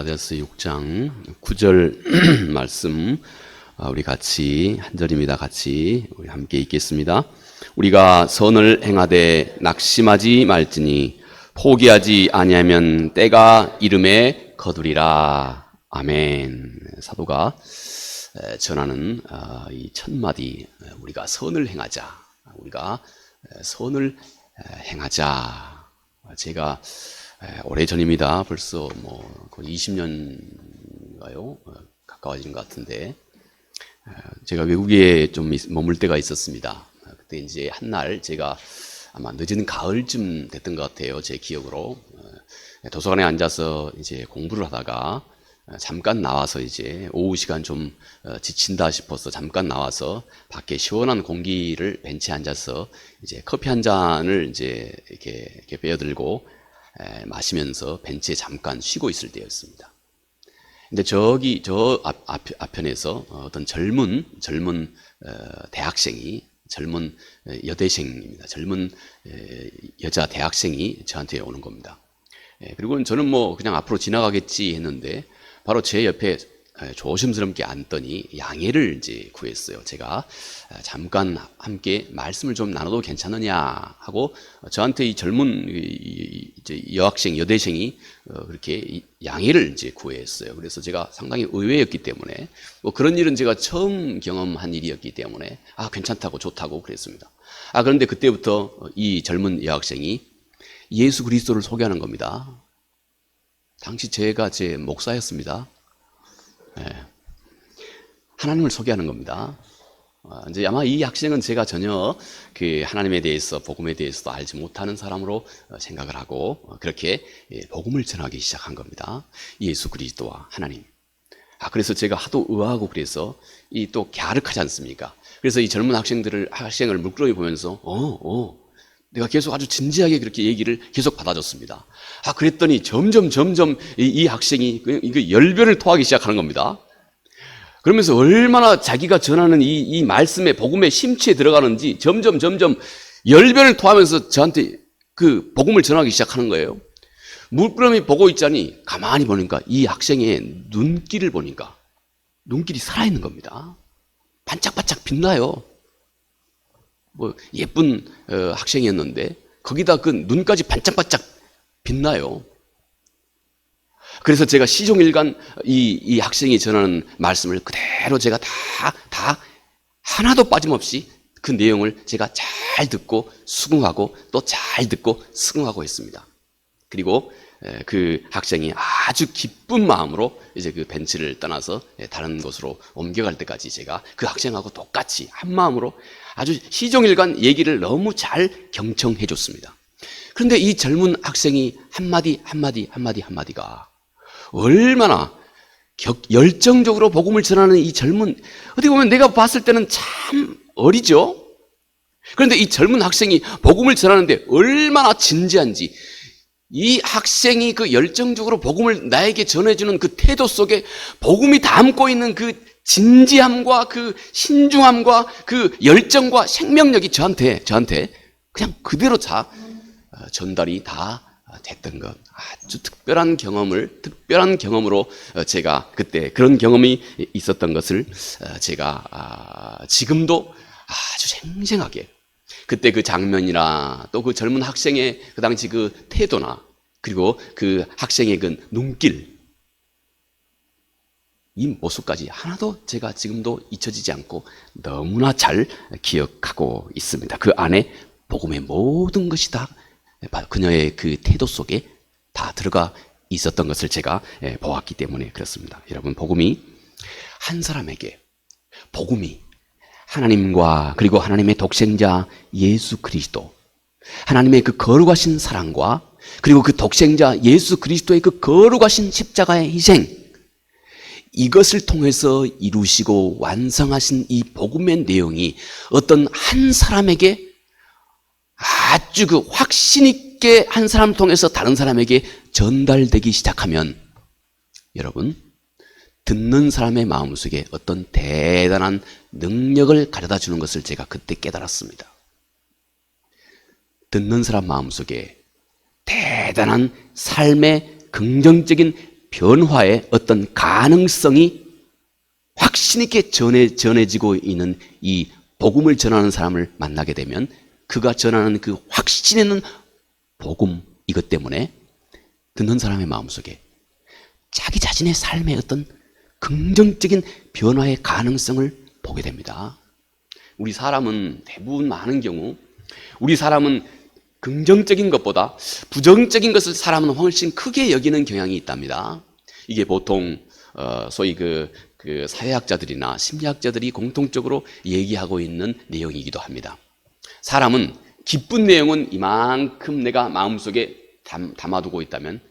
갈라디아서 6장 9절 말씀 우리 같이 한 절입니다. 같이 우리 함께 읽겠습니다. 우리가 선을 행하되 낙심하지 말지니 포기하지 아니하면 때가 이름에 거두리라. 아멘. 사도가 전하는 이 첫마디, 우리가 선을 행하자. 우리가 선을 행하자. 제가 오래전입니다. 벌써 거의 20년가요? 가까워진 것 같은데, 제가 외국에 좀 머물 때가 있었습니다. 그때 이제 한날 제가 아마 늦은 가을쯤 됐던 것 같아요. 제 기억으로. 도서관에 앉아서 이제 공부를 하다가 잠깐 나와서 이제 오후 시간 좀 지친다 싶어서 잠깐 나와서 밖에 시원한 공기를 벤치에 앉아서 이제 커피 한 잔을 이제 이렇게 빼어들고 마시면서 벤치에 잠깐 쉬고 있을 때였습니다. 근데 저 앞편에서 어떤 젊은 대학생이, 젊은 여대생입니다. 젊은 여자 대학생이 저한테 오는 겁니다. 그리고 저는 그냥 앞으로 지나가겠지 했는데 바로 제 옆에 조심스럽게 앉더니 양해를 이제 구했어요. 제가 잠깐 함께 말씀을 좀 나눠도 괜찮느냐 하고 저한테 이 젊은 이제 여학생, 여대생이 그렇게 양해를 이제 구했어요. 그래서 제가 상당히 의외였기 때문에 그런 일은 제가 처음 경험한 일이었기 때문에 괜찮다고 좋다고 그랬습니다. 그런데 그때부터 이 젊은 여학생이 예수 그리스도를 소개하는 겁니다. 당시 제가 제 목사였습니다. 하나님을 소개하는 겁니다. 이제 아마 이 학생은 제가 전혀 그 하나님에 대해서, 복음에 대해서도 알지 못하는 사람으로 생각을 하고 그렇게 복음을 전하기 시작한 겁니다. 예수 그리스도와 하나님. 그래서 제가 하도 의아하고 그래서 이 또 갸륵하지 않습니까? 그래서 이 젊은 학생을 물끄러미 보면서 내가 계속 아주 진지하게 그렇게 얘기를 계속 받아줬습니다. 그랬더니 점점 이 학생이 이거 열변을 토하기 시작하는 겁니다. 그러면서 얼마나 자기가 전하는 이 말씀의 복음의 심취에 들어가는지 점점 열변을 토하면서 저한테 그 복음을 전하기 시작하는 거예요. 물끄러미 보고 있자니 가만히 보니까 이 학생의 눈길을 보니까 눈길이 살아있는 겁니다. 반짝반짝 빛나요. 예쁜 학생이었는데 거기다 그 눈까지 반짝반짝 빛나요. 그래서 제가 시종일관 이 학생이 전하는 말씀을 그대로 제가 다 하나도 빠짐없이 그 내용을 제가 잘 듣고 수긍하고 또 잘 듣고 수긍하고 했습니다. 그리고 그 학생이 아주 기쁜 마음으로 이제 그 벤치를 떠나서 다른 곳으로 옮겨갈 때까지 제가 그 학생하고 똑같이 한 마음으로 아주 시종일관 얘기를 너무 잘 경청해 줬습니다. 그런데 이 젊은 학생이 한마디가 얼마나 열정적으로 복음을 전하는 이 젊은, 어떻게 보면 내가 봤을 때는 참 어리죠? 그런데 이 젊은 학생이 복음을 전하는데 얼마나 진지한지, 이 학생이 그 열정적으로 복음을 나에게 전해주는 그 태도 속에 복음이 담고 있는 그 진지함과 그 신중함과 그 열정과 생명력이 저한테 그냥 그대로 다 전달이 다 됐던 것. 아주 특별한 경험으로 제가 그때 그런 경험이 있었던 것을 제가 지금도 아주 생생하게, 그때 그 장면이나 또 그 젊은 학생의 그 당시 그 태도나 그리고 그 학생의 그 눈길, 이 모습까지 하나도 제가 지금도 잊혀지지 않고 너무나 잘 기억하고 있습니다. 그 안에 복음의 모든 것이 다 그녀의 그 태도 속에 다 들어가 있었던 것을 제가 보았기 때문에 그렇습니다. 여러분, 한 사람에게 복음이 하나님과 그리고 하나님의 독생자 예수 그리스도, 하나님의 그 거룩하신 사랑과 그리고 그 독생자 예수 그리스도의 그 거룩하신 십자가의 희생, 이것을 통해서 이루시고 완성하신 이 복음의 내용이 어떤 한 사람에게 아주 그 확신 있게 한 사람을 통해서 다른 사람에게 전달되기 시작하면, 여러분, 듣는 사람의 마음속에 어떤 대단한 능력을 가져다 주는 것을 제가 그때 깨달았습니다. 듣는 사람 마음속에 대단한 삶의 긍정적인 변화의 어떤 가능성이 확신 있게 전해지고 있는 이 복음을 전하는 사람을 만나게 되면 그가 전하는 그 확신 있는 복음 이것 때문에 듣는 사람의 마음속에 자기 자신의 삶의 어떤 긍정적인 변화의 가능성을 보게 됩니다. 우리 사람은 대부분 많은 경우 우리 사람은 긍정적인 것보다 부정적인 것을 사람은 훨씬 크게 여기는 경향이 있답니다. 이게 보통 소위 그 사회학자들이나 심리학자들이 공통적으로 얘기하고 있는 내용이기도 합니다. 사람은 기쁜 내용은 이만큼 내가 마음속에 담아두고 있다면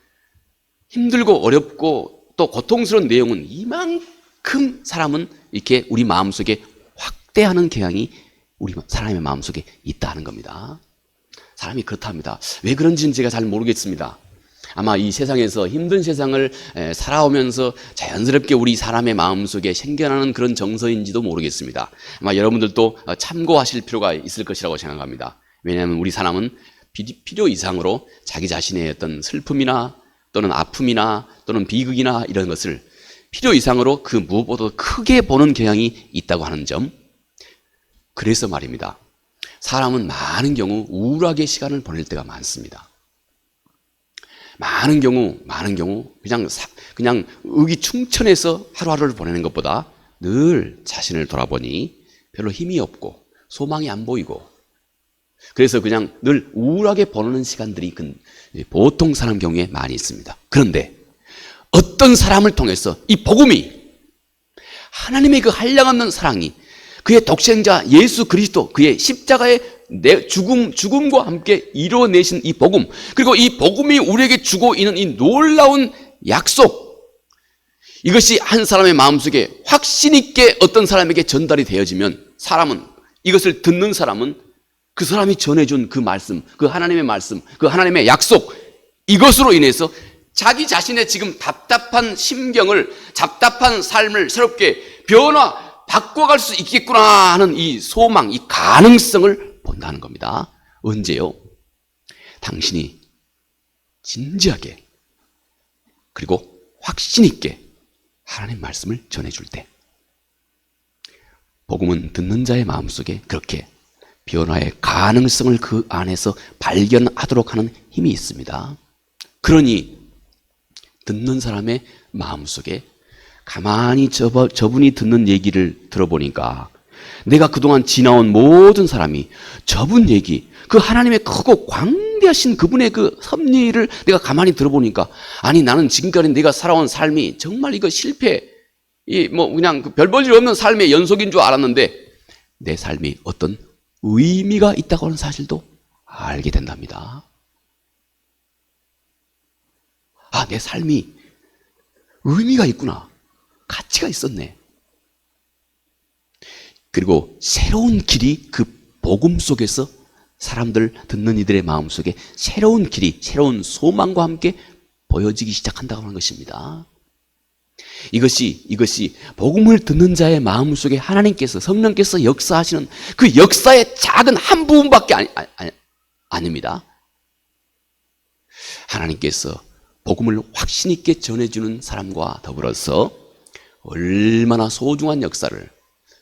힘들고 어렵고 또 고통스러운 내용은 이만큼 사람은 이렇게 우리 마음속에 확대하는 경향이 우리 사람의 마음속에 있다는 겁니다. 사람이 그렇답니다. 왜 그런지는 제가 잘 모르겠습니다. 아마 이 세상에서 힘든 세상을 살아오면서 자연스럽게 우리 사람의 마음속에 생겨나는 그런 정서인지도 모르겠습니다. 아마 여러분들도 참고하실 필요가 있을 것이라고 생각합니다. 왜냐하면 우리 사람은 필요 이상으로 자기 자신의 어떤 슬픔이나 또는 아픔이나 또는 비극이나 이런 것을 필요 이상으로 그 무엇보다도 크게 보는 경향이 있다고 하는 점. 그래서 말입니다. 사람은 많은 경우 우울하게 시간을 보낼 때가 많습니다. 많은 경우 그냥 의기충천해서 하루하루를 보내는 것보다 늘 자신을 돌아보니 별로 힘이 없고 소망이 안 보이고 그래서 그냥 늘 우울하게 보내는 시간들이 보통 사람 경우에 많이 있습니다. 그런데 어떤 사람을 통해서 이 복음이 하나님의 그 한량없는 사랑이 그의 독생자 예수 그리스도 그의 십자가의 죽음과 함께 이루어내신 이 복음 그리고 이 복음이 우리에게 주고 있는 이 놀라운 약속 이것이 한 사람의 마음속에 확신 있게 어떤 사람에게 전달이 되어지면 사람은 이것을 듣는 사람은 그 사람이 전해준 그 말씀 그 하나님의 약속 이것으로 인해서 자기 자신의 지금 답답한 심경을 답답한 삶을 새롭게 바꿔갈 수 있겠구나 하는 이 소망, 이 가능성을 본다는 겁니다. 언제요? 당신이 진지하게 그리고 확신 있게 하나님 말씀을 전해줄 때 복음은 듣는 자의 마음속에 그렇게 변화의 가능성을 그 안에서 발견하도록 하는 힘이 있습니다. 그러니 듣는 사람의 마음속에 가만히 저분이 듣는 얘기를 들어보니까 내가 그동안 지나온 모든 사람이 저분 얘기 그 하나님의 크고 광대하신 그분의 그 섭리를 내가 가만히 들어보니까 아니 나는 지금까지 내가 살아온 삶이 정말 이거 실패 그냥 별 볼 일 없는 삶의 연속인 줄 알았는데 내 삶이 어떤 의미가 있다고 하는 사실도 알게 된답니다. 아, 내 삶이 의미가 있구나. 가치가 있었네. 그리고 새로운 길이 그 복음 속에서 사람들 듣는 이들의 마음속에 새로운 길이 새로운 소망과 함께 보여지기 시작한다고 하는 것입니다. 이것이 복음을 듣는 자의 마음속에 하나님께서 성령께서 역사하시는 그 역사의 작은 한 부분밖에 아닙니다. 하나님께서 복음을 확신 있게 전해주는 사람과 더불어서 얼마나 소중한 역사를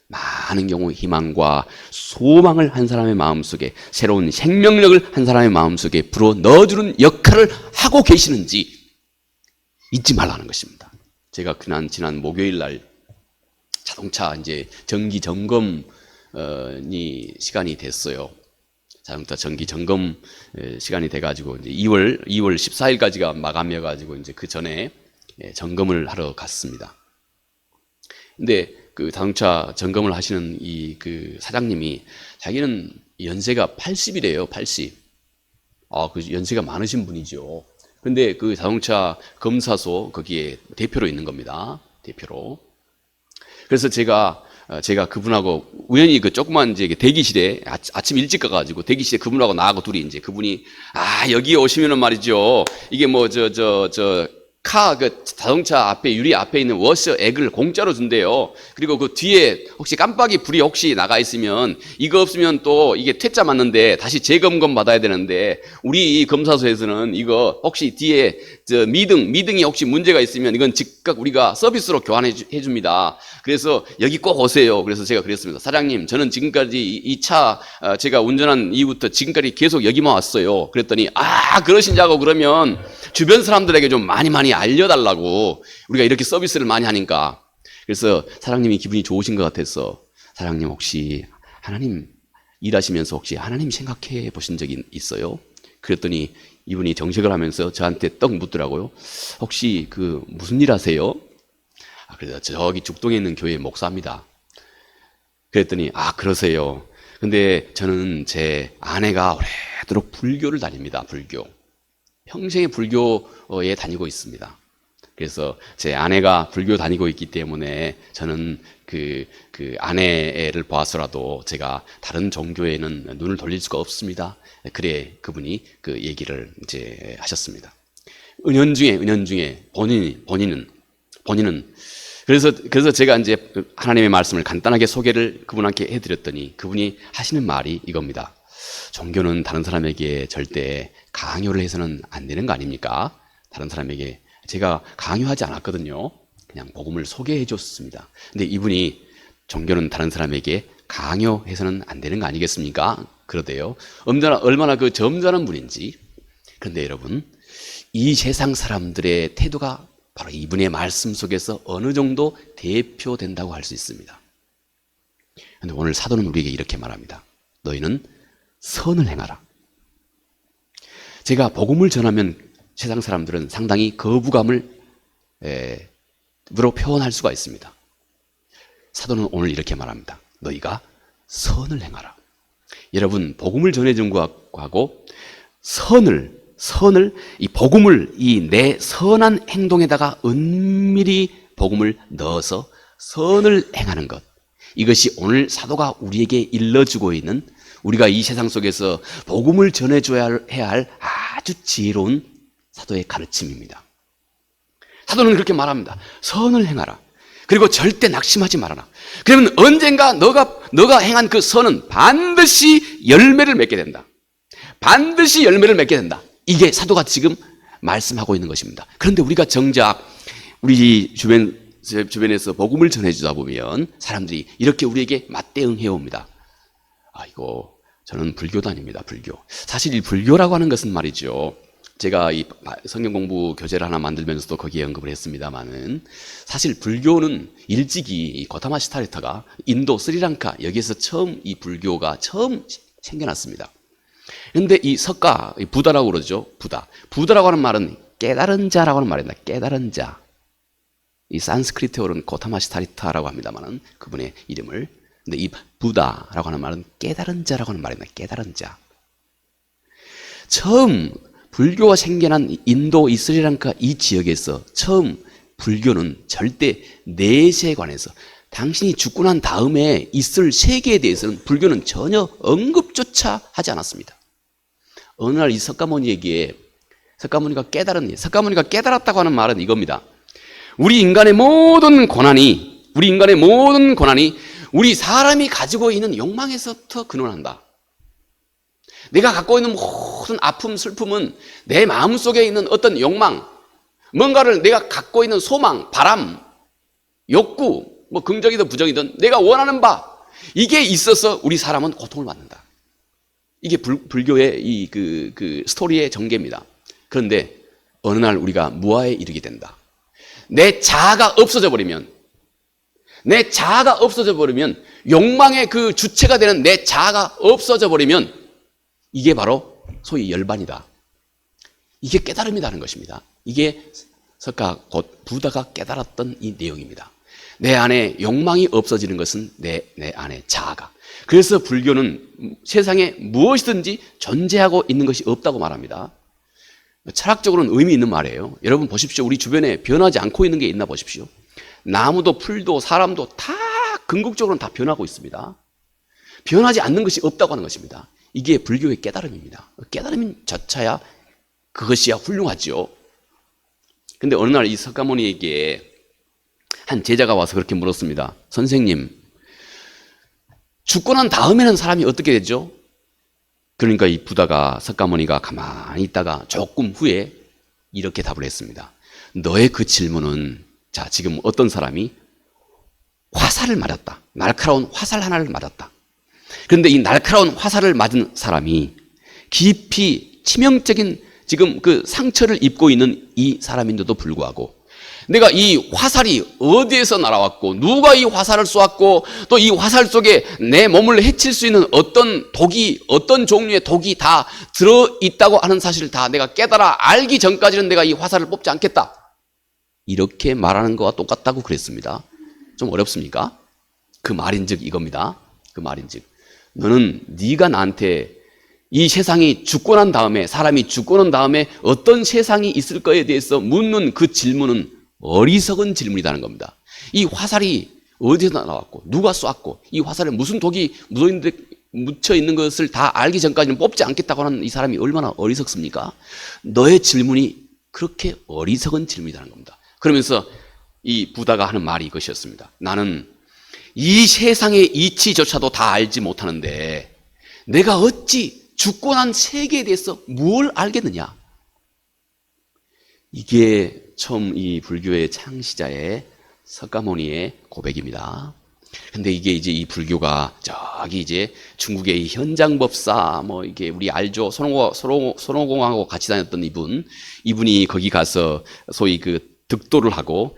많은 경우 희망과 소망을 한 사람의 마음속에 새로운 생명력을 한 사람의 마음속에 불어 넣어주는 역할을 하고 계시는지 잊지 말라는 것입니다. 제가 지난 목요일 날 자동차 이제 정기 점검이 시간이 됐어요. 자동차 정기 점검 시간이 돼가지고 이제 2월 14일까지가 마감이어가지고 이제 그 전에 점검을 하러 갔습니다. 근데 그 자동차 점검을 하시는 그 사장님이 자기는 연세가 80이래요, 80. 그 연세가 많으신 분이죠. 근데 그 자동차 검사소 거기에 대표로 있는 겁니다. 대표로. 그래서 제가 그분하고 우연히 그 조그만 이제 대기실에 아침 일찍 가가지고 대기실에 그분하고 나하고 둘이 이제 그분이 여기에 오시면은 말이죠. 이게 그 자동차 앞에, 유리 앞에 있는 워셔 액을 공짜로 준대요. 그리고 그 뒤에 혹시 깜빡이 불이 혹시 나가 있으면 이거 없으면 또 이게 퇴짜 맞는데 다시 재검검 받아야 되는데, 우리 이 검사소에서는 이거 혹시 뒤에 미등이 혹시 문제가 있으면 이건 즉각 우리가 서비스로 교환해 줍니다. 그래서 여기 꼭 오세요. 그래서 제가 그랬습니다. 사장님, 저는 지금까지 이 차 제가 운전한 이후부터 지금까지 계속 여기만 왔어요. 그랬더니 그러신자고, 그러면 주변 사람들에게 좀 많이 알려달라고, 우리가 이렇게 서비스를 많이 하니까. 그래서 사장님이 기분이 좋으신 것 같아서, 사장님 혹시 하나님 일하시면서 혹시 하나님 생각해 보신 적이 있어요? 그랬더니 이분이 정색을 하면서 저한테 떡 묻더라고요. 혹시 무슨 일 하세요? 그래서 저기 죽동에 있는 교회 목사입니다. 그랬더니 그러세요. 근데 저는 제 아내가 오래도록 불교를 다닙니다. 불교. 평생에 불교에 다니고 있습니다. 그래서 제 아내가 불교 다니고 있기 때문에 저는 그 아내를 보아서라도 제가 다른 종교에는 눈을 돌릴 수가 없습니다. 그래 그분이 그 얘기를 이제 하셨습니다. 은연중에 본인은 그래서 제가 이제 하나님의 말씀을 간단하게 소개를 그분한테 해드렸더니 그분이 하시는 말이 이겁니다. 종교는 다른 사람에게 절대 강요를 해서는 안 되는 거 아닙니까? 다른 사람에게 제가 강요하지 않았거든요. 그냥 복음을 소개해 줬습니다. 근데 이분이 종교는 다른 사람에게 강요해서는 안 되는 거 아니겠습니까? 그러대요. 얼마나 그 점잖은 분인지. 그런데 여러분, 이 세상 사람들의 태도가 바로 이분의 말씀 속에서 어느 정도 대표된다고 할 수 있습니다. 그런데 오늘 사도는 우리에게 이렇게 말합니다. 너희는 선을 행하라. 제가 복음을 전하면 세상 사람들은 상당히 거부감을 으로 표현할 수가 있습니다. 사도는 오늘 이렇게 말합니다. 너희가 선을 행하라. 여러분, 복음을 전해준 것하고 선을 이 복음을 이 내 선한 행동에다가 은밀히 복음을 넣어서 선을 행하는 것, 이것이 오늘 사도가 우리에게 일러주고 있는, 우리가 이 세상 속에서 복음을 전해줘야 해야 할 아주 지혜로운 사도의 가르침입니다. 사도는 그렇게 말합니다. 선을 행하라. 그리고 절대 낙심하지 말아라. 그러면 언젠가 너가 행한 그 선은 반드시 열매를 맺게 된다. 반드시 열매를 맺게 된다. 이게 사도가 지금 말씀하고 있는 것입니다. 그런데 우리가 정작 우리 주변에서 복음을 전해주다 보면 사람들이 이렇게 우리에게 맞대응해 옵니다. 이거 저는 불교단입니다. 불교. 사실 이 불교라고 하는 것은 말이죠. 제가 이 성경 공부 교재를 하나 만들면서도 거기에 언급을 했습니다만은, 사실 불교는 일찍이 이 고타마 시타르타가 인도 스리랑카 여기에서 이 불교가 처음 생겨났습니다. 그런데 이 석가, 부다라고 그러죠. 부다라고 하는 말은 깨달은 자라고 하는 말입니다. 깨달은 자. 이 산스크리트어로는 고타마 시타르타라고 합니다만은 그분의 이름을. 근데 이 부다라고 하는 말은 깨달은 자라고 하는 말입니다. 깨달은 자. 처음 불교가 생겨난 인도, 스리랑카 이 지역에서 처음 불교는 절대 내세에 관해서, 당신이 죽고 난 다음에 있을 세계에 대해서는 불교는 전혀 언급조차 하지 않았습니다. 어느 날 이 석가모니가 깨달았다고 하는 말은 이겁니다. 우리 인간의 모든 고난이 우리 사람이 가지고 있는 욕망에서부터 근원한다. 내가 갖고 있는 모든 아픔, 슬픔은 내 마음속에 있는 어떤 욕망, 뭔가를 내가 갖고 있는 소망, 바람, 욕구, 긍정이든 부정이든 내가 원하는 바, 이게 있어서 우리 사람은 고통을 받는다. 이게 불교의 그 스토리의 전개입니다. 그런데 어느 날 우리가 무아에 이르게 된다. 내 자아가 없어져 버리면, 욕망의 그 주체가 되는 내 자아가 없어져 버리면, 이게 바로 소위 열반이다. 이게 깨달음이라는 것입니다. 이게 곧 부다가 깨달았던 이 내용입니다. 내 안에 욕망이 없어지는 것은 내 안에 자아가. 그래서 불교는 세상에 무엇이든지 존재하고 있는 것이 없다고 말합니다. 철학적으로는 의미 있는 말이에요. 여러분 보십시오. 우리 주변에 변하지 않고 있는 게 있나 보십시오. 나무도 풀도 사람도 다 궁극적으로는 다 변하고 있습니다. 변하지 않는 것이 없다고 하는 것입니다. 이게 불교의 깨달음입니다. 깨달음인 자체야, 그것이야 훌륭하죠. 근데 어느 날 이 석가모니에게 한 제자가 와서 그렇게 물었습니다. 선생님, 죽고 난 다음에는 사람이 어떻게 되죠? 그러니까 이 부다가, 석가모니가 가만히 있다가 조금 후에 이렇게 답을 했습니다. 너의 그 질문은, 자, 지금 어떤 사람이 화살을 맞았다. 날카로운 화살 하나를 맞았다. 그런데 이 날카로운 화살을 맞은 사람이 깊이 치명적인 지금 그 상처를 입고 있는 이 사람인데도 불구하고 내가 이 화살이 어디에서 날아왔고 누가 이 화살을 쏘았고 또 이 화살 속에 내 몸을 해칠 수 있는 어떤 독이, 어떤 종류의 독이 다 들어있다고 하는 사실을 다 내가 깨달아 알기 전까지는 내가 이 화살을 뽑지 않겠다. 이렇게 말하는 거와 똑같다고 그랬습니다. 좀 어렵습니까? 그 말인즉 이겁니다. 그 말인즉 너는 네가 나한테 이 세상이 죽고 난 다음에, 사람이 죽고 난 다음에 어떤 세상이 있을 거에 대해서 묻는 그 질문은 어리석은 질문이라는 겁니다. 이 화살이 어디서 나왔고 누가 쏘았고 이 화살에 무슨 독이 묻혀 있는 것을 다 알기 전까지는 뽑지 않겠다고 하는 이 사람이 얼마나 어리석습니까? 너의 질문이 그렇게 어리석은 질문이라는 겁니다. 그러면서 이 부다가 하는 말이 이것이었습니다. 나는 이 세상의 이치조차도 다 알지 못하는데 내가 어찌 죽고 난 세계에 대해서 뭘 알겠느냐? 이게 처음 이 불교의 창시자의 석가모니의 고백입니다. 근데 이게 이제 이 불교가 저기 이제 중국의 이 현장법사 뭐 이게 우리 알죠? 손오공하고 같이 다녔던 이분이 거기 가서 소위 그 득도를 하고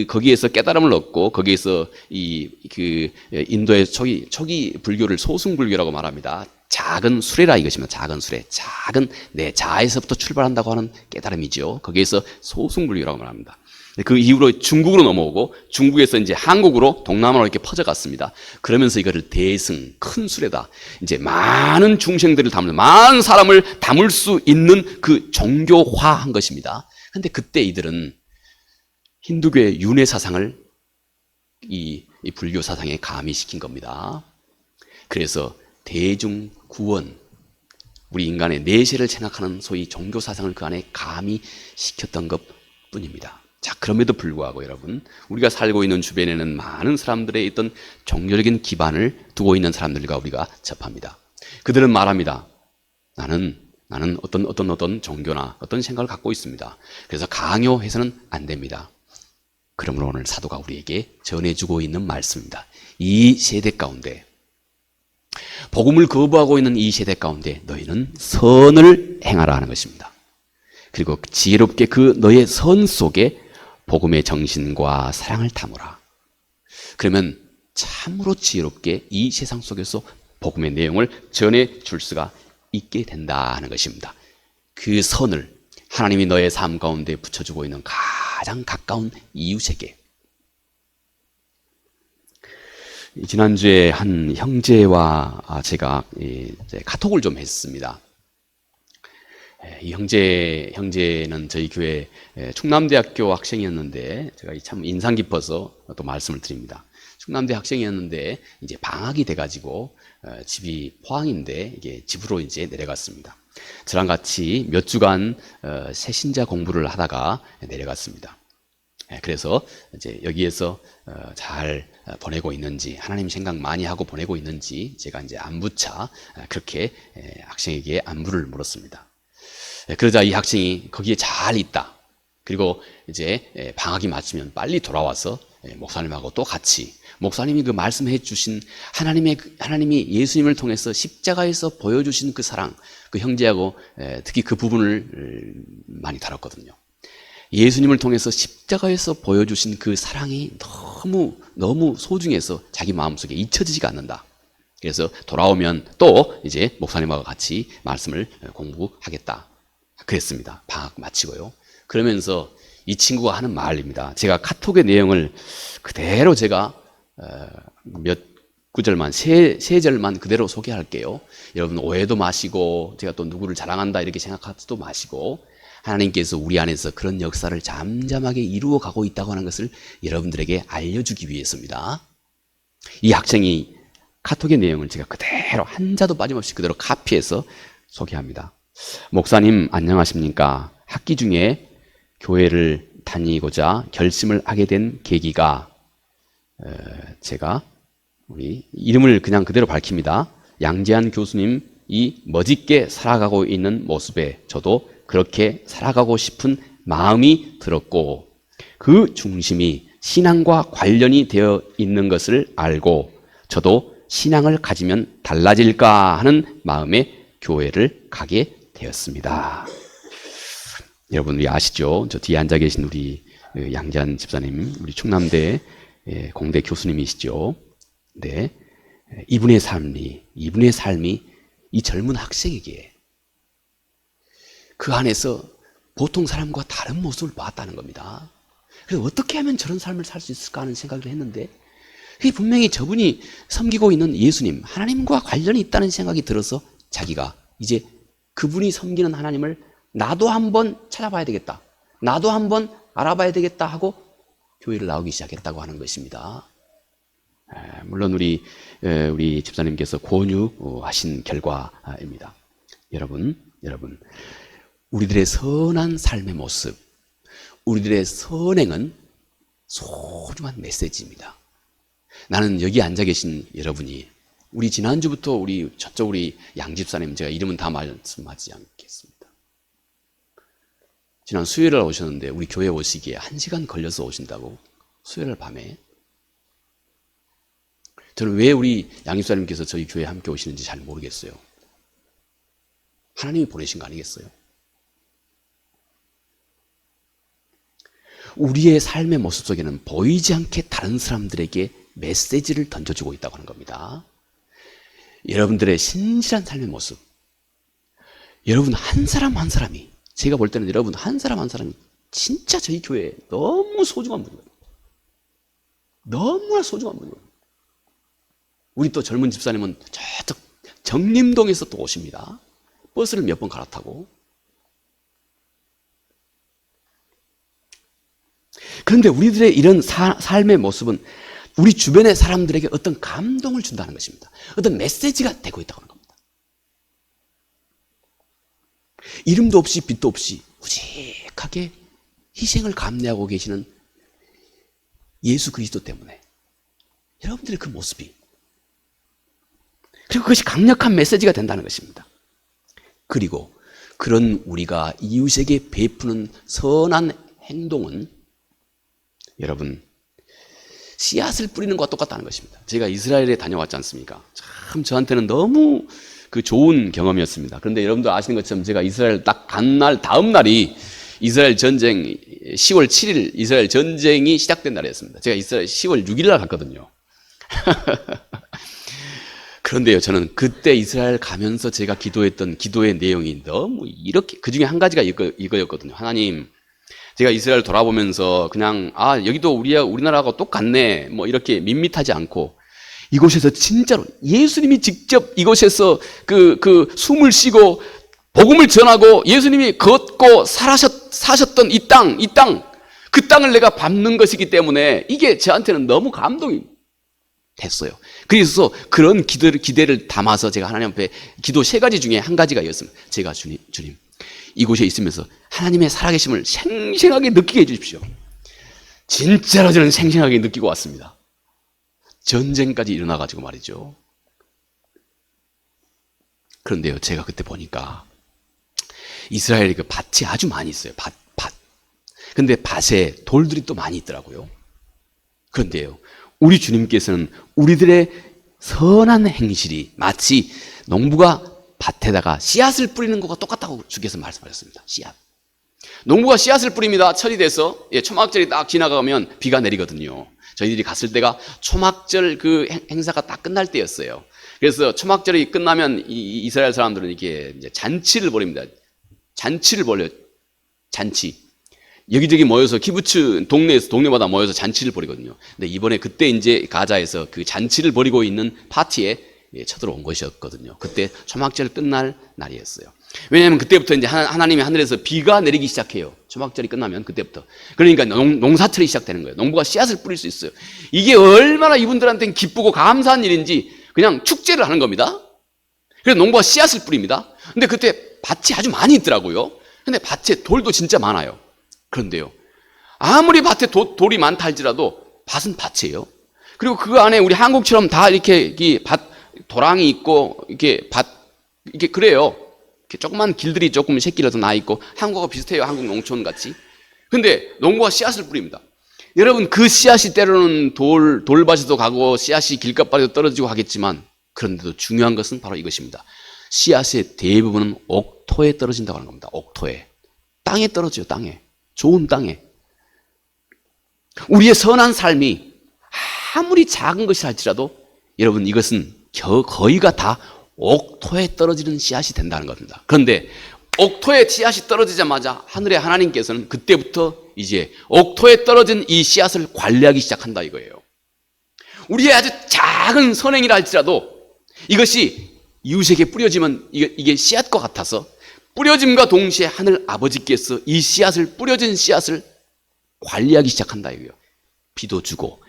거기에서 깨달음을 얻고 거기에서 인도의 초기 불교를 소승불교라고 말합니다. 작은 수레라 이것입니다. 작은 수레. 작은 내 자아에서부터 출발한다고 하는 깨달음이죠. 거기에서 소승불교라고 말합니다. 그 이후로 중국으로 넘어오고 중국에서 이제 한국으로 동남아로 이렇게 퍼져갔습니다. 그러면서 이거를 대승, 큰 수레다. 이제 많은 중생들을 담는, 많은 사람을 담을 수 있는 그 종교화한 것입니다. 근데 그때 이들은 힌두교의 윤회 사상을 이 불교 사상에 가미시킨 겁니다. 그래서 대중 구원, 우리 인간의 내세를 생각하는 소위 종교 사상을 그 안에 가미시켰던 것 뿐입니다. 자, 그럼에도 불구하고 여러분, 우리가 살고 있는 주변에는 많은 사람들의 어떤 종교적인 기반을 두고 있는 사람들과 우리가 접합니다. 그들은 말합니다. 나는 어떤 종교나 어떤 생각을 갖고 있습니다. 그래서 강요해서는 안 됩니다. 그러므로 오늘 사도가 우리에게 전해주고 있는 말씀입니다. 이 세대 가운데, 복음을 거부하고 있는 이 세대 가운데 너희는 선을 행하라 하는 것입니다. 그리고 지혜롭게 그 너의 선 속에 복음의 정신과 사랑을 담으라. 그러면 참으로 지혜롭게 이 세상 속에서 복음의 내용을 전해줄 수가 있게 된다 하는 것입니다. 그 선을 하나님이 너의 삶 가운데 붙여주고 있는 가장 가까운 이웃에게. 지난주에 한 형제와 제가 카톡을 좀 했습니다. 이 형제는 저희 교회 충남대학교 학생이었는데 제가 참 인상 깊어서 또 말씀을 드립니다. 충남대 학생이었는데 이제 방학이 돼가지고 집이 포항인데 이게 집으로 이제 내려갔습니다. 저랑 같이 몇 주간 새신자 공부를 하다가 내려갔습니다. 그래서 이제 여기에서 잘 보내고 있는지, 하나님 생각 많이 하고 보내고 있는지 제가 이제 안부차 그렇게 학생에게 안부를 물었습니다. 그러자 이 학생이 거기에 잘 있다. 그리고 이제 방학이 맞으면 빨리 돌아와서 목사님하고 또 같이 목사님이 그 말씀해 주신 하나님이 예수님을 통해서 십자가에서 보여주신 그 사랑, 그 형제하고 특히 그 부분을 많이 다뤘거든요. 예수님을 통해서 십자가에서 보여주신 그 사랑이 너무 소중해서 자기 마음속에 잊혀지지가 않는다. 그래서 돌아오면 또 이제 목사님하고 같이 말씀을 공부하겠다. 그랬습니다. 방학 마치고요. 그러면서 이 친구가 하는 말입니다. 제가 카톡의 내용을 그대로 제가 몇 구절만, 세 절만 그대로 소개할게요. 여러분 오해도 마시고 제가 또 누구를 자랑한다 이렇게 생각하지도 마시고 하나님께서 우리 안에서 그런 역사를 잠잠하게 이루어 가고 있다고 하는 것을 여러분들에게 알려주기 위해서입니다. 이 학생이 카톡의 내용을 제가 그대로 한자도 빠짐없이 그대로 카피해서 소개합니다. 목사님 안녕하십니까? 학기 중에 교회를 다니고자 결심을 하게 된 계기가 제가 우리 이름을 그냥 그대로 밝힙니다. 양재한 교수님이 멋있게 살아가고 있는 모습에 저도 그렇게 살아가고 싶은 마음이 들었고, 그 중심이 신앙과 관련이 되어 있는 것을 알고 저도 신앙을 가지면 달라질까 하는 마음에 교회를 가게 되었습니다. 여러분, 우리 아시죠? 저 뒤에 앉아 계신 우리 양재한 집사님, 우리 충남대 공대 교수님이시죠? 네. 이분의 삶이 이 젊은 학생에게 그 안에서 보통 사람과 다른 모습을 보았다는 겁니다. 그래서 어떻게 하면 저런 삶을 살 수 있을까 하는 생각을 했는데, 분명히 저분이 섬기고 있는 예수님, 하나님과 관련이 있다는 생각이 들어서 자기가 이제 그분이 섬기는 하나님을 나도 한번 찾아봐야 되겠다, 나도 한번 알아봐야 되겠다 하고 교회를 나오기 시작했다고 하는 것입니다. 물론 우리 집사님께서 권유하신 결과입니다. 여러분, 우리들의 선한 삶의 모습, 우리들의 선행은 소중한 메시지입니다. 나는 여기 앉아 계신 여러분이, 우리 지난주부터 우리 양 집사님, 제가 이름은 다 말씀하지 않겠습니다. 지난 수요일에 오셨는데 우리 교회 오시기에 1시간 걸려서 오신다고, 수요일 밤에. 저는 왜 우리 양 집사님께서 저희 교회에 함께 오시는지 잘 모르겠어요. 하나님이 보내신 거 아니겠어요? 우리의 삶의 모습 속에는 보이지 않게 다른 사람들에게 메시지를 던져주고 있다고 하는 겁니다. 여러분들의 신실한 삶의 모습, 여러분 한 사람 한 사람이, 제가 볼 때는 여러분 한 사람 한 사람이 진짜 저희 교회에 너무 소중한 분이에요. 너무나 소중한 분이에요. 우리 또 젊은 집사님은 저쪽 정림동에서 또 오십니다. 버스를 몇 번 갈아타고. 그런데 우리들의 이런 삶의 모습은 우리 주변의 사람들에게 어떤 감동을 준다는 것입니다. 어떤 메시지가 되고 있다고 하는 겁니다. 이름도 없이 빛도 없이 우직하게 희생을 감내하고 계시는 예수 그리스도 때문에 여러분들의 그 모습이, 그리고 그것이 강력한 메시지가 된다는 것입니다. 그리고 그런 우리가 이웃에게 베푸는 선한 행동은 여러분 씨앗을 뿌리는 것과 똑같다는 것입니다. 제가 이스라엘에 다녀왔지 않습니까? 참 저한테는 너무 그 좋은 경험이었습니다. 그런데 여러분들 아시는 것처럼 제가 이스라엘 딱 간 날 다음 날이 이스라엘 전쟁 10월 7일 이스라엘 전쟁이 시작된 날이었습니다. 제가 이스라엘 10월 6일 날 갔거든요. 그런데요, 저는 그때 이스라엘 가면서 제가 기도했던 기도의 내용이 너무 이렇게, 그 중에 한 가지가 이거였거든요. 하나님, 제가 이스라엘 돌아보면서 그냥 여기도 우리나라하고 똑같네 뭐 이렇게 밋밋하지 않고, 이곳에서 진짜로 예수님이 직접 이곳에서 그 숨을 쉬고 복음을 전하고 예수님이 걷고 사셨던 이 땅, 그 땅을 내가 밟는 것이기 때문에 이게 저한테는 너무 감동이 됐어요. 그래서 그런 기대를 담아서 제가 하나님 앞에 기도 3가지 중에 한 가지가 이었습니다. 제가 주님, 이곳에 있으면서 하나님의 살아계심을 생생하게 느끼게 해주십시오. 진짜로 저는 생생하게 느끼고 왔습니다. 전쟁까지 일어나가지고 말이죠. 그런데요, 제가 그때 보니까 이스라엘에 그 밭이 아주 많이 있어요. 밭. 근데 밭에 돌들이 또 많이 있더라고요. 그런데요, 우리 주님께서는 우리들의 선한 행실이 마치 농부가 밭에다가 씨앗을 뿌리는 것과 똑같다고 주께서 말씀하셨습니다. 씨앗. 농부가 씨앗을 뿌립니다. 철이 돼서 초막절이 딱 지나가면 비가 내리거든요. 저희들이 갔을 때가 초막절 그 행사가 딱 끝날 때였어요. 그래서 초막절이 끝나면 이스라엘 사람들은 이렇게 이제 잔치를 벌입니다. 잔치를 벌여요. 잔치. 여기저기 모여서 키부츠 동네마다 모여서 잔치를 벌이거든요. 근데 이번에 그때 이제 가자에서 그 잔치를 벌이고 있는 파티에 쳐들어온 것이었거든요. 그때 초막절 끝날 날이었어요. 왜냐하면 그때부터 이제 하나님이 하늘에서 비가 내리기 시작해요. 초막절이 끝나면 그때부터. 그러니까 농사철이 시작되는 거예요. 농부가 씨앗을 뿌릴 수 있어요. 이게 얼마나 이분들한테는 기쁘고 감사한 일인지 그냥 축제를 하는 겁니다. 그래서 농부가 씨앗을 뿌립니다. 근데 그때 밭이 아주 많이 있더라고요. 근데 밭에 돌도 진짜 많아요. 그런데요, 아무리 밭에 돌이 많다 할지라도 밭은 밭이에요. 그리고 그 안에 우리 한국처럼 다 이렇게 도랑이 있고, 이렇게 그래요. 이렇게 조그만 길들이 조금 새끼라도 나 있고, 한국하고 비슷해요. 한국 농촌 같이. 근데 농부가 씨앗을 뿌립니다. 여러분, 그 씨앗이 때로는 돌밭에도 가고, 씨앗이 길가바리도 떨어지고 하겠지만, 그런데도 중요한 것은 바로 이것입니다. 씨앗의 대부분은 옥토에 떨어진다고 하는 겁니다. 옥토에. 땅에 떨어져요, 땅에. 좋은 땅에. 우리의 선한 삶이 아무리 작은 것이 할지라도 여러분, 이것은 거의가 다 옥토에 떨어지는 씨앗이 된다는 겁니다. 그런데 옥토에 씨앗이 떨어지자마자 하늘의 하나님께서는 그때부터 이제 옥토에 떨어진 이 씨앗을 관리하기 시작한다 이거예요. 우리의 아주 작은 선행이라 할지라도 이것이 이웃에게 뿌려지면 이게 씨앗과 같아서 뿌려짐과 동시에 하늘 아버지께서 이 씨앗을, 뿌려진 씨앗을 관리하기 시작한다 이거예요. 비도 주고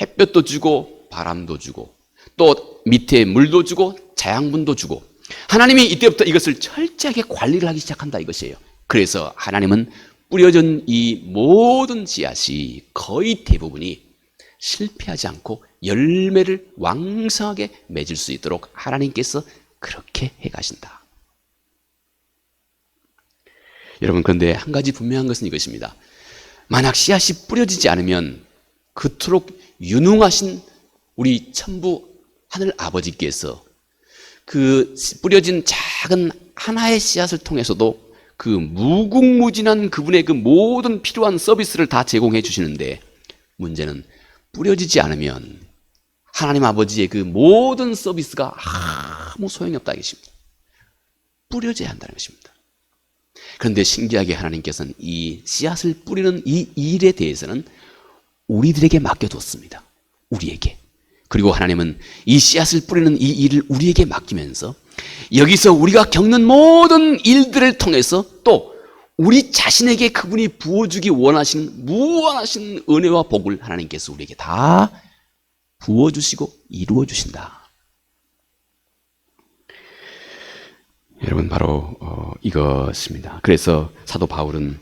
햇볕도 주고 바람도 주고 또 밑에 물도 주고 자양분도 주고, 하나님이 이때부터 이것을 철저하게 관리를 하기 시작한다 이것이에요. 그래서 하나님은 뿌려진 이 모든 씨앗이 거의 대부분이 실패하지 않고 열매를 왕성하게 맺을 수 있도록 하나님께서 그렇게 해가신다. 여러분, 그런데 한 가지 분명한 것은 이것입니다. 만약 씨앗이 뿌려지지 않으면 그토록 유능하신 우리 천부 하늘 아버지께서 그 뿌려진 작은 하나의 씨앗을 통해서도 그 무궁무진한 그분의 그 모든 필요한 서비스를 다 제공해 주시는데, 문제는 뿌려지지 않으면 하나님 아버지의 그 모든 서비스가 아무 소용이 없다는 것입니다. 뿌려져야 한다는 것입니다. 그런데 신기하게 하나님께서는 이 씨앗을 뿌리는 이 일에 대해서는 우리들에게 맡겨뒀습니다. 우리에게. 그리고 하나님은 이 씨앗을 뿌리는 이 일을 우리에게 맡기면서 여기서 우리가 겪는 모든 일들을 통해서 또 우리 자신에게 그분이 부어주기 원하시는 무한하신 은혜와 복을 하나님께서 우리에게 다 부어주시고 이루어주신다. 여러분, 바로 이것입니다. 그래서 사도 바울은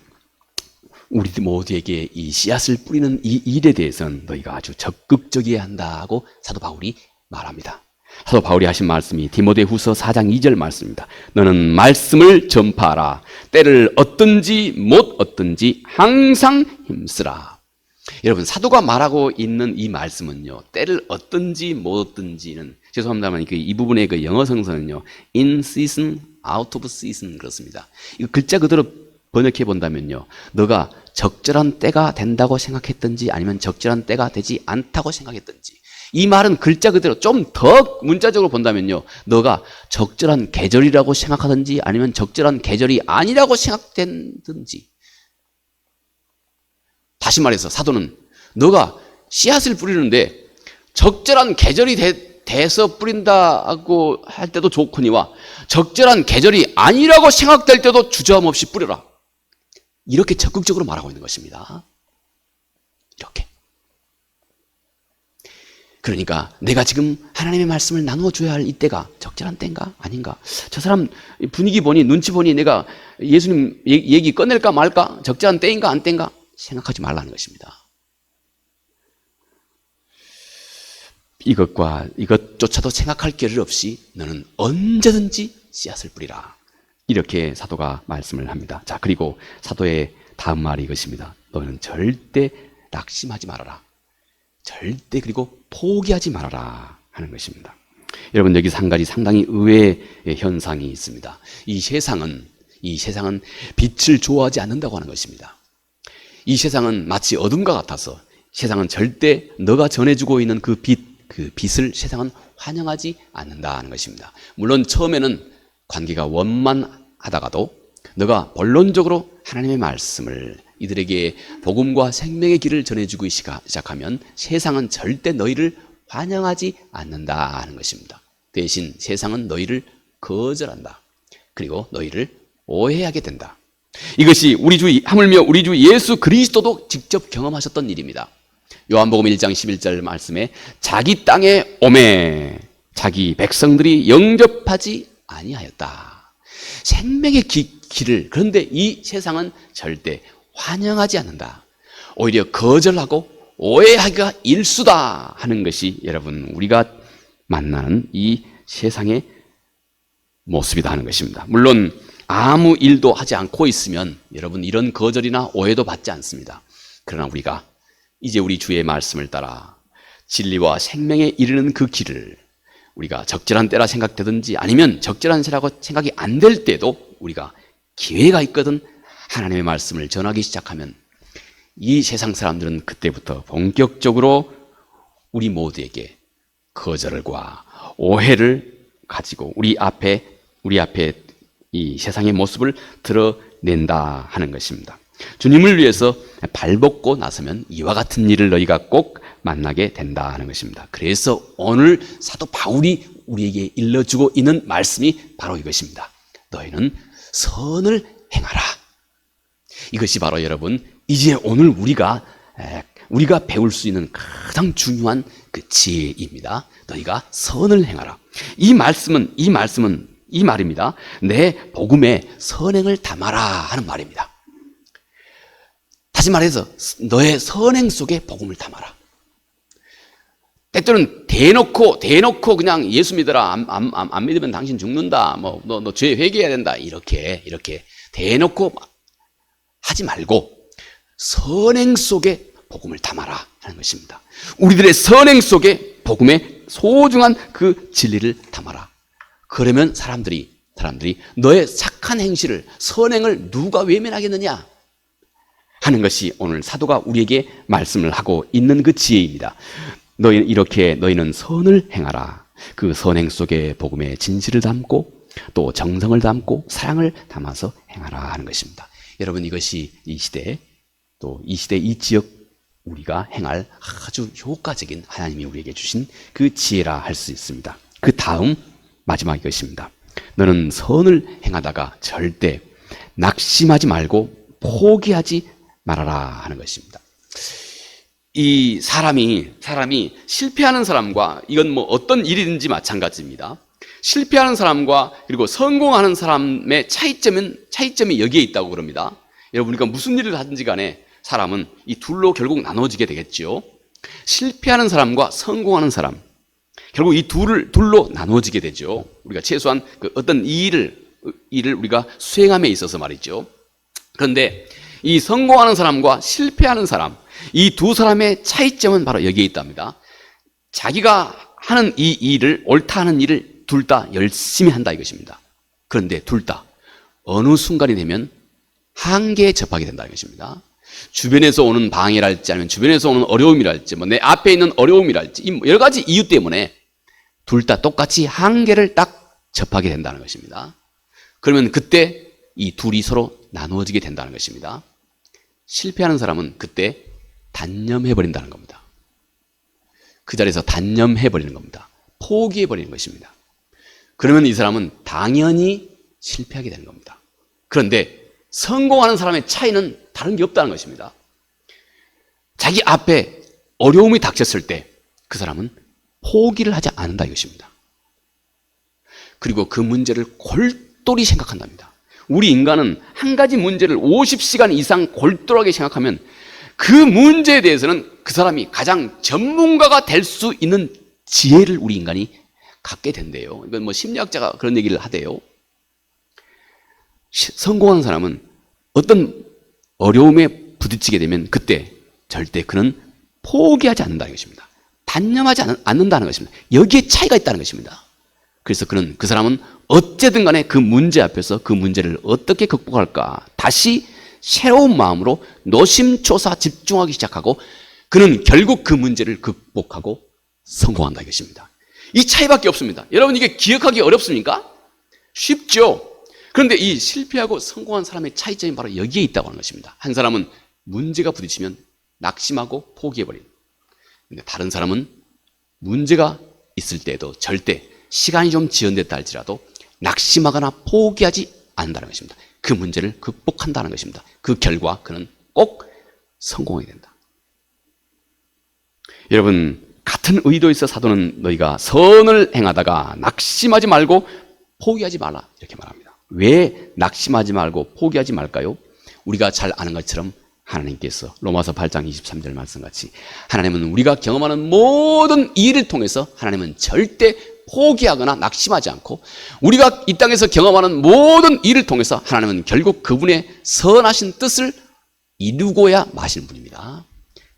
우리 모두에게 이 씨앗을 뿌리는 이 일에 대해서는 너희가 아주 적극적이어야 한다고 사도 바울이 말합니다. 사도 바울이 하신 말씀이 디모데후서 4장 2절 말씀입니다. 너는 말씀을 전파하라. 때를 얻든지 못 얻든지 항상 힘쓰라. 여러분, 사도가 말하고 있는 이 말씀은요, 때를 얻든지 못 얻든지는, 죄송합니다만 이 부분의 그 영어 성서는요, in season, out of season 그렇습니다. 이거 글자 그대로 번역해 본다면요, 너가 적절한 때가 된다고 생각했든지 아니면 적절한 때가 되지 않다고 생각했든지, 이 말은 글자 그대로 좀 더 문자적으로 본다면요, 너가 적절한 계절이라고 생각하든지 아니면 적절한 계절이 아니라고 생각된든지, 다시 말해서 사도는 너가 씨앗을 뿌리는데 적절한 계절이 돼서 뿌린다고 할 때도 좋거니와 적절한 계절이 아니라고 생각될 때도 주저함 없이 뿌려라, 이렇게 적극적으로 말하고 있는 것입니다. 이렇게. 그러니까 내가 지금 하나님의 말씀을 나누어줘야 할 이때가 적절한 때인가 아닌가, 저 사람 분위기 보니 눈치 보니 내가 예수님 얘기 꺼낼까 말까, 적절한 때인가 안 때인가 생각하지 말라는 것입니다. 이것조차도 생각할 겨를 없이 너는 언제든지 씨앗을 뿌리라, 이렇게 사도가 말씀을 합니다. 자, 그리고 사도의 다음 말이 이것입니다. 너는 절대 낙심하지 말아라. 절대 그리고 포기하지 말아라 하는 것입니다. 여러분, 여기서 한 가지 상당히 의외의 현상이 있습니다. 이 세상은 빛을 좋아하지 않는다고 하는 것입니다. 이 세상은 마치 어둠과 같아서 세상은 절대 너가 전해주고 있는 그 빛을 세상은 환영하지 않는다는 것입니다. 물론 처음에는 관계가 원만하다가도 너가 본론적으로 하나님의 말씀을 이들에게 복음과 생명의 길을 전해주고 시작하면 세상은 절대 너희를 환영하지 않는다 하는 것입니다. 대신 세상은 너희를 거절한다. 그리고 너희를 오해하게 된다. 이것이 하물며 우리 주 예수 그리스도도 직접 경험하셨던 일입니다. 요한복음 1장 11절 말씀에 자기 땅에 오매 자기 백성들이 영접하지 아니하였다. 생명의 길을, 그런데 이 세상은 절대 환영하지 않는다. 오히려 거절하고 오해하기가 일수다 하는 것이 여러분 우리가 만나는 이 세상의 모습이다 하는 것입니다. 물론 아무 일도 하지 않고 있으면 여러분 이런 거절이나 오해도 받지 않습니다. 그러나 우리가 이제 우리 주의 말씀을 따라 진리와 생명에 이르는 그 길을 우리가 적절한 때라 생각되든지 아니면 적절한 때라고 생각이 안 될 때도 우리가 기회가 있거든 하나님의 말씀을 전하기 시작하면 이 세상 사람들은 그때부터 본격적으로 우리 모두에게 거절과 오해를 가지고 우리 앞에 이 세상의 모습을 드러낸다 하는 것입니다. 주님을 위해서 발벗고 나서면 이와 같은 일을 너희가 꼭 만나게 된다 하는 것입니다. 그래서 오늘 사도 바울이 우리에게 일러주고 있는 말씀이 바로 이것입니다. 너희는 선을 행하라. 이것이 바로 여러분 이제 오늘 우리가 배울 수 있는 가장 중요한 그 지혜입니다. 너희가 선을 행하라. 이 말입니다. 내 복음에 선행을 담아라 하는 말입니다. 다시 말해서 너의 선행 속에 복음을 담아라. 때때로는 대놓고 그냥 예수 믿어라. 안 믿으면 당신 죽는다. 너 죄 회개해야 된다. 이렇게 대놓고 하지 말고 선행 속에 복음을 담아라 하는 것입니다. 우리들의 선행 속에 복음의 소중한 그 진리를 담아라. 그러면 사람들이 너의 착한 행실을 선행을 누가 외면하겠느냐 하는 것이 오늘 사도가 우리에게 말씀을 하고 있는 그 지혜입니다. 너희는 선을 행하라. 그 선행 속에 복음의 진실을 담고 또 정성을 담고 사랑을 담아서 행하라 하는 것입니다. 여러분 이것이 이 시대 이 지역 우리가 행할 아주 효과적인 하나님이 우리에게 주신 그 지혜라 할 수 있습니다. 그 다음 마지막 이것입니다. 너는 선을 행하다가 절대 낙심하지 말고 포기하지 말아라 하는 것입니다. 이 사람이 실패하는 사람과 이건 어떤 일이든지 마찬가지입니다. 실패하는 사람과 그리고 성공하는 사람의 차이점이 여기에 있다고 그럽니다. 여러분 우리가 무슨 일을 하든지 간에 사람은 이 둘로 결국 나눠지게 되겠죠. 실패하는 사람과 성공하는 사람 결국 이 둘로 나눠지게 되죠. 우리가 최소한 그 어떤 일을 우리가 수행함에 있어서 말이죠. 그런데 이 성공하는 사람과 실패하는 사람 이 두 사람의 차이점은 바로 여기에 있답니다. 자기가 하는 이 일을 옳다 하는 일을 둘 다 열심히 한다 이것입니다. 그런데 둘 다 어느 순간이 되면 한계에 접하게 된다는 것입니다. 주변에서 오는 방해랄지 아니면 주변에서 오는 어려움이랄지 내 앞에 있는 어려움이랄지 여러 가지 이유 때문에 둘 다 똑같이 한계를 딱 접하게 된다는 것입니다. 그러면 그때 이 둘이 서로 나누어지게 된다는 것입니다. 실패하는 사람은 그때 단념해버린다는 겁니다. 그 자리에서 단념해버리는 겁니다. 포기해버리는 것입니다. 그러면 이 사람은 당연히 실패하게 되는 겁니다. 그런데 성공하는 사람의 차이는 다른 게 없다는 것입니다. 자기 앞에 어려움이 닥쳤을 때 그 사람은 포기를 하지 않는다 이것입니다. 그리고 그 문제를 골똘히 생각한답니다. 우리 인간은 한 가지 문제를 50시간 이상 골똘하게 생각하면 그 문제에 대해서는 그 사람이 가장 전문가가 될 수 있는 지혜를 우리 인간이 갖게 된대요. 이건 심리학자가 그런 얘기를 하대요. 성공하는 사람은 어떤 어려움에 부딪히게 되면 그때 절대 그는 포기하지 않는다는 것입니다. 단념하지 않는다는 것입니다. 여기에 차이가 있다는 것입니다. 그래서 그 사람은 어쨌든 간에 그 문제 앞에서 그 문제를 어떻게 극복할까 다시 새로운 마음으로 노심초사 집중하기 시작하고 그는 결국 그 문제를 극복하고 성공한다 이것입니다. 이 차이밖에 없습니다. 여러분 이게 기억하기 어렵습니까? 쉽죠. 그런데 이 실패하고 성공한 사람의 차이점이 바로 여기에 있다고 하는 것입니다. 한 사람은 문제가 부딪히면 낙심하고 포기해버린. 근데 다른 사람은 문제가 있을 때에도 절대 시간이 좀 지연됐다 할지라도 낙심하거나 포기하지 않는다는 것입니다. 그 문제를 극복한다는 것입니다. 그 결과 그는 꼭 성공하게 된다. 여러분 같은 의도에서 사도는 너희가 선을 행하다가 낙심하지 말고 포기하지 말라 이렇게 말합니다. 왜 낙심하지 말고 포기하지 말까요? 우리가 잘 아는 것처럼 하나님께서 로마서 8장 23절 말씀같이 하나님은 우리가 경험하는 모든 일을 통해서 하나님은 절대 포기하거나 낙심하지 않고 우리가 이 땅에서 경험하는 모든 일을 통해서 하나님은 결국 그분의 선하신 뜻을 이루고야 마실 분입니다.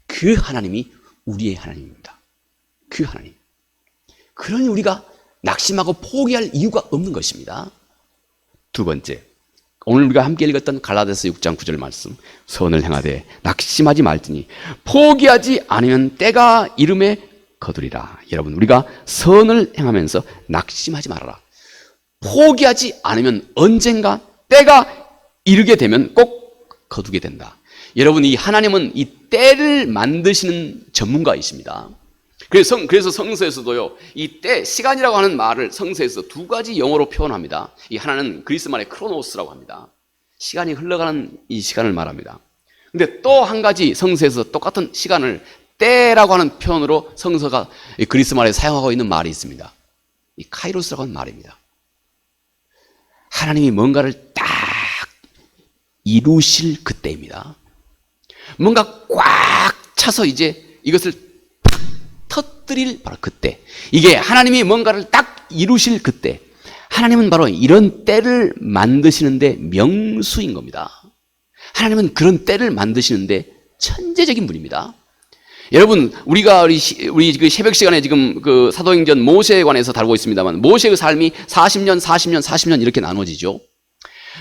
그 하나님이 우리의 하나님입니다. 그 하나님. 그러니 우리가 낙심하고 포기할 이유가 없는 것입니다. 두 번째, 오늘 우리가 함께 읽었던 갈라디아서 6장 9절 말씀, 선을 행하되 낙심하지 말지니 포기하지 않으면 때가 이름에 거두리라. 여러분, 우리가 선을 행하면서 낙심하지 말아라. 포기하지 않으면 언젠가 때가 이르게 되면 꼭 거두게 된다. 여러분, 이 하나님은 이 때를 만드시는 전문가이십니다. 그래서 성서에서도요, 이 때, 시간이라고 하는 말을 성서에서 두 가지 영어로 표현합니다. 이 하나는 그리스 말의 크로노스라고 합니다. 시간이 흘러가는 이 시간을 말합니다. 근데 또 한 가지 성서에서 똑같은 시간을 때라고 하는 표현으로 성서가 그리스 말에 사용하고 있는 말이 있습니다. 이 카이로스라고 하는 말입니다. 하나님이 뭔가를 딱 이루실 그때입니다. 뭔가 꽉 차서 이제 이것을 터뜨릴 바로 그때. 이게 하나님이 뭔가를 딱 이루실 그때. 하나님은 바로 이런 때를 만드시는데 명수인 겁니다. 하나님은 그런 때를 만드시는데 천재적인 분입니다. 여러분, 우리 그 새벽 시간에 지금 그 사도행전 모세에 관해서 다루고 있습니다만, 모세의 삶이 40년 이렇게 나눠지죠.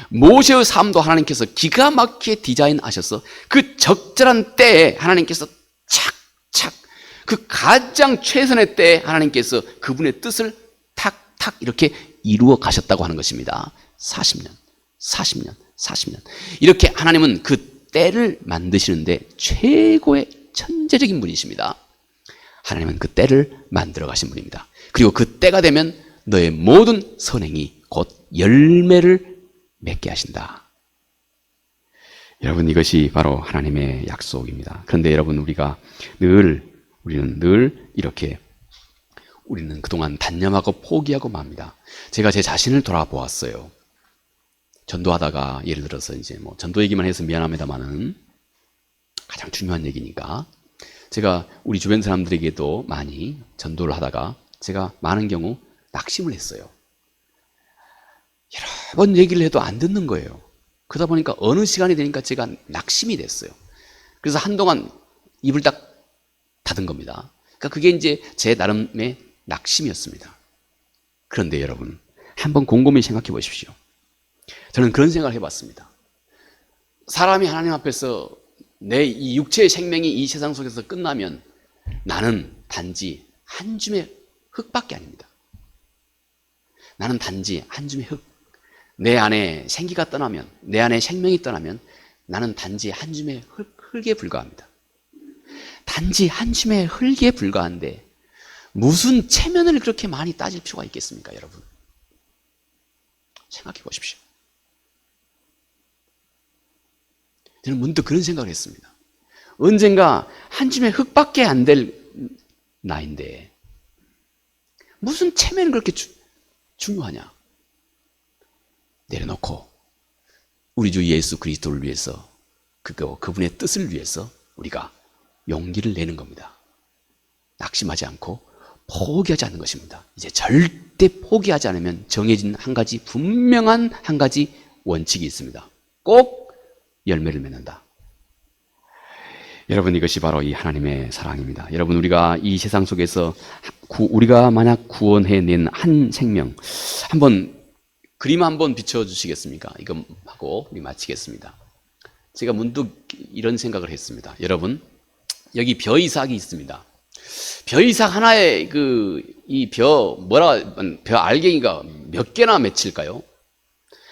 모세의 삶도 하나님께서 기가 막히게 디자인하셔서 그 적절한 때에 하나님께서 착착 그 가장 최선의 때에 하나님께서 그분의 뜻을 탁탁 이렇게 이루어 가셨다고 하는 것입니다. 40년 이렇게 하나님은 그 때를 만드시는데 최고의 천재적인 분이십니다. 하나님은 그 때를 만들어 가신 분입니다. 그리고 그 때가 되면 너의 모든 선행이 곧 열매를 맺게 하신다. 여러분, 이것이 바로 하나님의 약속입니다. 그런데 여러분, 우리는 늘 이렇게 우리는 그동안 단념하고 포기하고 맙니다. 제가 제 자신을 돌아보았어요. 전도하다가 예를 들어서 이제 뭐 전도 얘기만 해서 미안합니다만은 가장 중요한 얘기니까 제가 우리 주변 사람들에게도 많이 전도를 하다가 제가 많은 경우 낙심을 했어요. 여러 번 얘기를 해도 안 듣는 거예요. 그러다 보니까 어느 시간이 되니까 제가 낙심이 됐어요. 그래서 한동안 입을 딱 닫은 겁니다. 그러니까 그게 이제 제 나름의 낙심이었습니다. 그런데 여러분, 한번 곰곰이 생각해 보십시오. 저는 그런 생각을 해봤습니다. 사람이 하나님 앞에서 내 이 육체의 생명이 이 세상 속에서 끝나면 나는 단지 한 줌의 흙밖에 아닙니다. 나는 단지 한 줌의 흙. 내 안에 생기가 떠나면, 내 안에 생명이 떠나면 나는 단지 한 줌의 흙에 불과합니다. 단지 한 줌의 흙에 불과한데 무슨 체면을 그렇게 많이 따질 필요가 있겠습니까, 여러분? 생각해 보십시오. 저는 문득 그런 생각을 했습니다. 언젠가 한 줌의 흙밖에 안 될 나인데 무슨 체면이 그렇게 중요하냐? 내려놓고 우리 주 예수 그리스도를 위해서 그분의 뜻을 위해서 우리가 용기를 내는 겁니다. 낙심하지 않고 포기하지 않는 것입니다. 이제 절대 포기하지 않으면 정해진 한 가지 분명한 한 가지 원칙이 있습니다. 꼭 열매를 맺는다. 여러분, 이것이 바로 이 하나님의 사랑입니다. 여러분, 우리가 이 세상 속에서 우리가 만약 구원해낸 한 생명, 한번 그림 한번 비춰주시겠습니까? 이거 하고 우리 마치겠습니다. 제가 문득 이런 생각을 했습니다. 여러분, 여기 벼 이삭이 있습니다. 벼 이삭 하나에 벼 알갱이가 몇 개나 맺힐까요?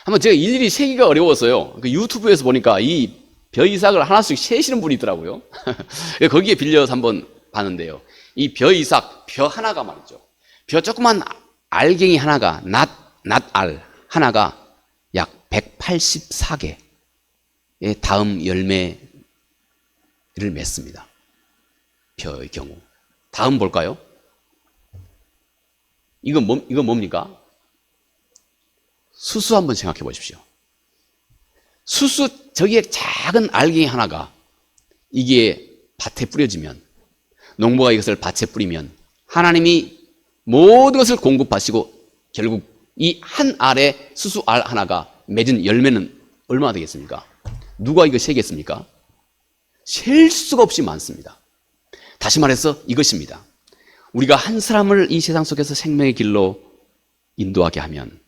한번 제가 일일이 세기가 어려워서요. 그 유튜브에서 보니까 이 벼 이삭을 하나씩 세시는 분이 있더라고요. 거기에 빌려서 한번 봤는데요. 이 벼 이삭, 벼 하나가 말이죠. 벼 조그만 알갱이 하나가, 낫알 하나가 약 184개의 다음 열매를 맺습니다. 벼의 경우. 다음 볼까요? 이건 뭡니까? 수수 한번 생각해 보십시오. 수수, 저기에 작은 알갱이 하나가 이게 밭에 뿌려지면, 농부가 이것을 밭에 뿌리면 하나님이 모든 것을 공급하시고 결국 이 한 알의 수수 알 하나가 맺은 열매는 얼마나 되겠습니까? 누가 이거 세겠습니까? 셀 수가 없이 많습니다. 다시 말해서 이것입니다. 우리가 한 사람을 이 세상 속에서 생명의 길로 인도하게 하면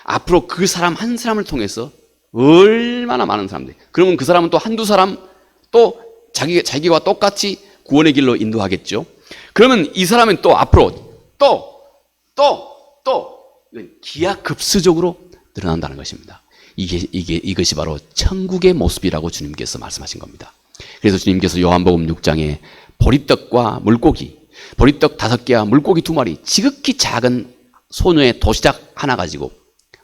앞으로 그 사람 한 사람을 통해서 얼마나 많은 사람들이, 그러면 그 사람은 또 한두 사람 또 자기와 똑같이 구원의 길로 인도하겠죠. 그러면 이 사람은 또 앞으로 또 기하급수적으로 늘어난다는 것입니다. 이것이 바로 천국의 모습이라고 주님께서 말씀하신 겁니다. 그래서 주님께서 요한복음 6장에 보리떡과 물고기, 보리떡 5개와 물고기 2마리, 지극히 작은 소녀의 도시락 하나 가지고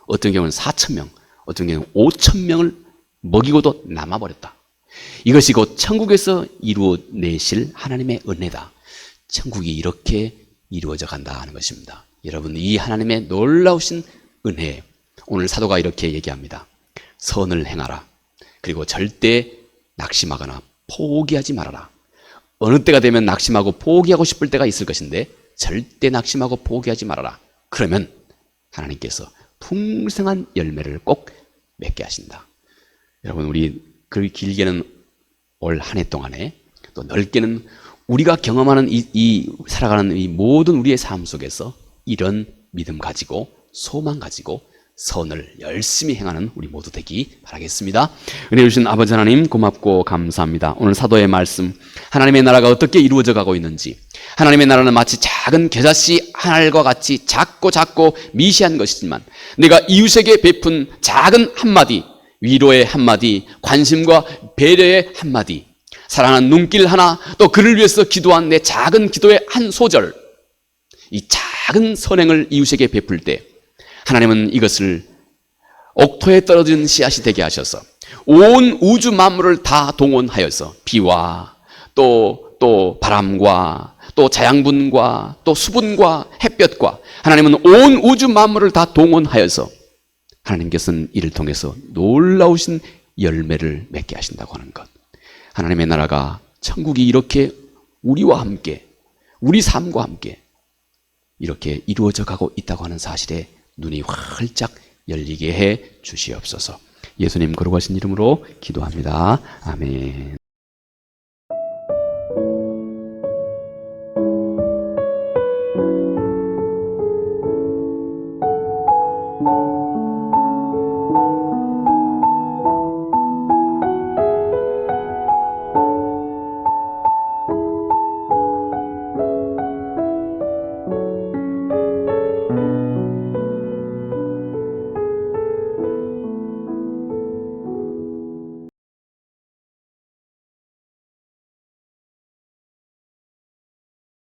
어떤 경우는 4,000명, 어떤 경우는 5,000명을 먹이고도 남아버렸다. 이것이 곧 천국에서 이루어내실 하나님의 은혜다. 천국이 이렇게 이루어져 간다 하는 것입니다. 여러분, 이 하나님의 놀라우신 은혜, 오늘 사도가 이렇게 얘기합니다. 선을 행하라. 그리고 절대 낙심하거나 포기하지 말아라. 어느 때가 되면 낙심하고 포기하고 싶을 때가 있을 것인데 절대 낙심하고 포기하지 말아라. 그러면 하나님께서 풍성한 열매를 꼭 맺게 하신다. 여러분, 우리 그 길게는 올 한 해 동안에, 또 넓게는 우리가 경험하는 살아가는 이 모든 우리의 삶 속에서 이런 믿음 가지고 소망 가지고 선을 열심히 행하는 우리 모두 되기 바라겠습니다. 은혜 주신 아버지 하나님, 고맙고 감사합니다. 오늘 사도의 말씀, 하나님의 나라가 어떻게 이루어져 가고 있는지, 하나님의 나라는 마치 작은 겨자씨 한 알과 같이 작고 미시한 것이지만 내가 이웃에게 베푼 작은 한마디, 위로의 한마디, 관심과 배려의 한마디, 사랑하는 눈길 하나, 또 그를 위해서 기도한 내 작은 기도의 한 소절, 이 작은 선행을 이웃에게 베풀 때 하나님은 이것을 옥토에 떨어진 씨앗이 되게 하셔서 온 우주 만물을 다 동원하여서 비와 또 바람과 또 자양분과 또 수분과 햇볕과, 하나님은 온 우주 만물을 다 동원하여서 하나님께서는 이를 통해서 놀라우신 열매를 맺게 하신다고 하는 것. 하나님의 나라가, 천국이 이렇게 우리와 함께, 우리 삶과 함께 이렇게 이루어져 가고 있다고 하는 사실에 눈이 활짝 열리게 해 주시옵소서. 예수님 거룩하신 이름으로 기도합니다. 아멘.